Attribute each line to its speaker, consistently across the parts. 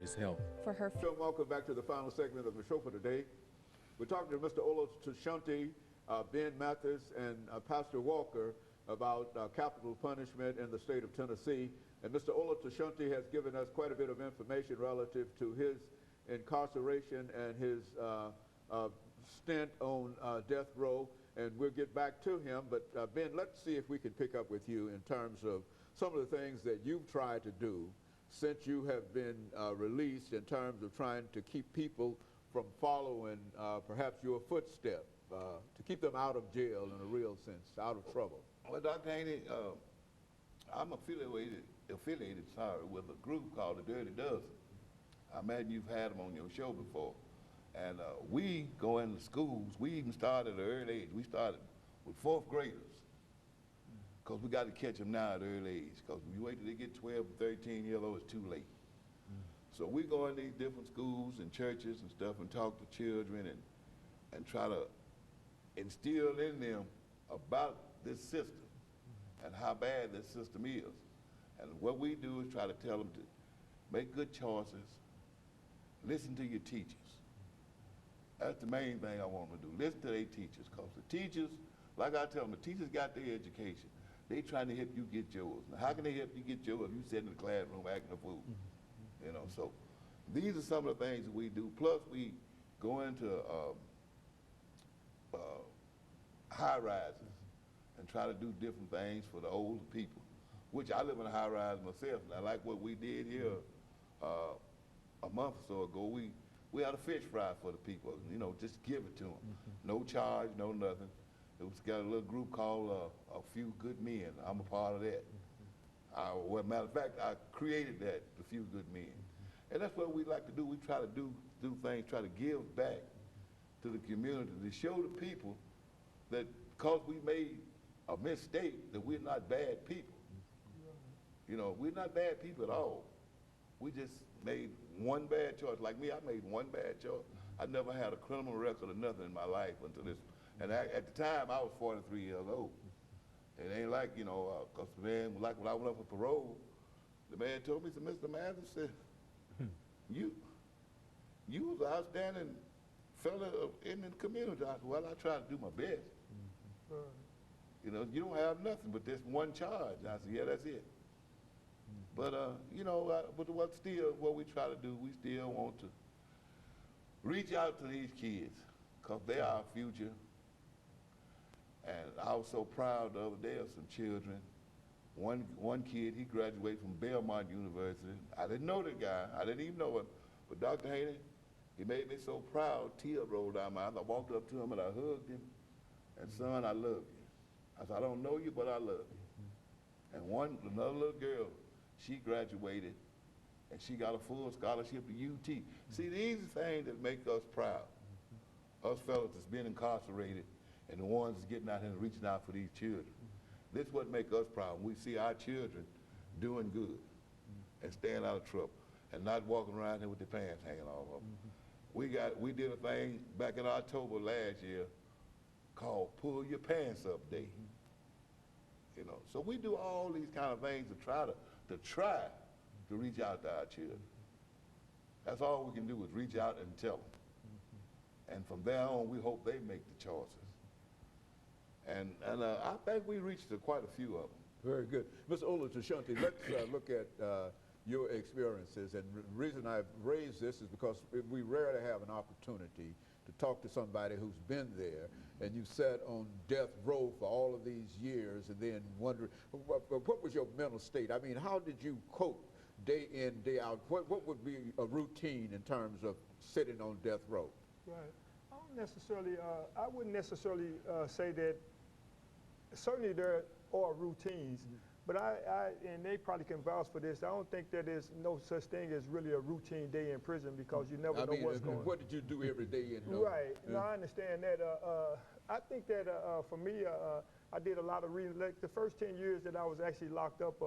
Speaker 1: his health.
Speaker 2: For her.
Speaker 3: Welcome back to the final segment of the show for today. We're talking to Mr. Ola Tushanti, Ben Mathis, and Pastor Walker about capital punishment in the state of Tennessee. And Mr. Ola Tushanti has given us quite a bit of information relative to his incarceration and his stint on death row. And we'll get back to him. But Ben, let's see if we can pick up with you in terms of some of the things that you've tried to do since you have been released, in terms of trying to keep people from following perhaps your footstep, to keep them out of jail in a real sense, out of trouble.
Speaker 4: Well, Dr. Haney, I'm affiliated with a group called the Dirty Dozen. I imagine you've had them on your show before. And we go into schools. We even started at an early age. We started with fourth graders, because we got to catch them now at an early age, because when you wait till they get 12 or 13 years old, it's too late. So we go in these different schools and churches and stuff and talk to children and try to instill in them about this system and how bad this system is. And what we do is try to tell them to make good choices, listen to your teachers. That's the main thing I want them to do, listen to their teachers, because the teachers, like I tell them, the teachers got their education. They trying to help you get yours. Now, how can they help you get yours if you sit in the classroom acting a fool? You know, so these are some of the things that we do. Plus, we go into high rises and try to do different things for the older people, which I live in a high rise myself. And I like what we did here a month or so ago. We had a fish fry for the people, you know, just give it to them. No charge, no nothing. It was got a little group called A Few Good Men. I'm a part of that. Well, matter of fact, I created that, A Few Good Men. And that's what we like to do. We try to do things, try to give back to the community, to show the people that because we made a mistake, that we're not bad people. You know, we're not bad people at all. We just made one bad choice. Like me, I made one bad choice. I never had a criminal record or nothing in my life until this. And at the time, I was 43 years old. It ain't like, you know, because the man, like when I went up for parole, the man told me, he said, Mr. Mathis, said, you was an outstanding fella in the community. I said, well, I try to do my best. You know, you don't have nothing but this one charge. I said, yeah, that's it. But, you know, but what we try to do, we still want to reach out to these kids, because they are our future. And I was so proud the other day of some children. One kid, he graduated from Belmont University. I didn't know the guy. I didn't even know him. But Dr. Haney, he made me so proud, tears rolled down my eyes. I walked up to him and I hugged him. And son, I love you. I said, I don't know you, but I love you. And another little girl, she graduated and she got a full scholarship to UT. See, these are things that make us proud. Us fellas that's been incarcerated and the ones that's getting out here and reaching out for these children. This is what makes us proud. We see our children doing good and staying out of trouble and not walking around here with their pants hanging off of them. We did a thing back in October last year called Pull Your Pants Up Day. You know, so we do all these kind of things to try to reach out to our children. That's all we can do is reach out and tell them. And from there on, we hope they make the choices. And I think we reached quite a few of them.
Speaker 3: Very good. Mr. Ola Tushanti, let's look at your experiences. And the reason I've raised this is because we rarely have an opportunity to talk to somebody who's been there, and you sat on death row for all of these years and then wondering, what was your mental state? I mean, how did you cope day in, day out? What would be a routine in terms of sitting on death row?
Speaker 5: Right. I wouldn't necessarily say that. Certainly there are routines, but and they probably can vouch for this, I don't think that there's no such thing as really a routine day in prison, because you never know what's going on.
Speaker 3: What did you do every day in
Speaker 5: Right. No, I understand that. I think that for me, I did a lot of reading. Like the first 10 years that I was actually locked up,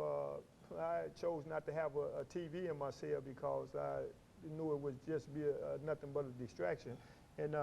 Speaker 5: I chose not to have a TV in my cell because I knew it would just be nothing but a distraction. And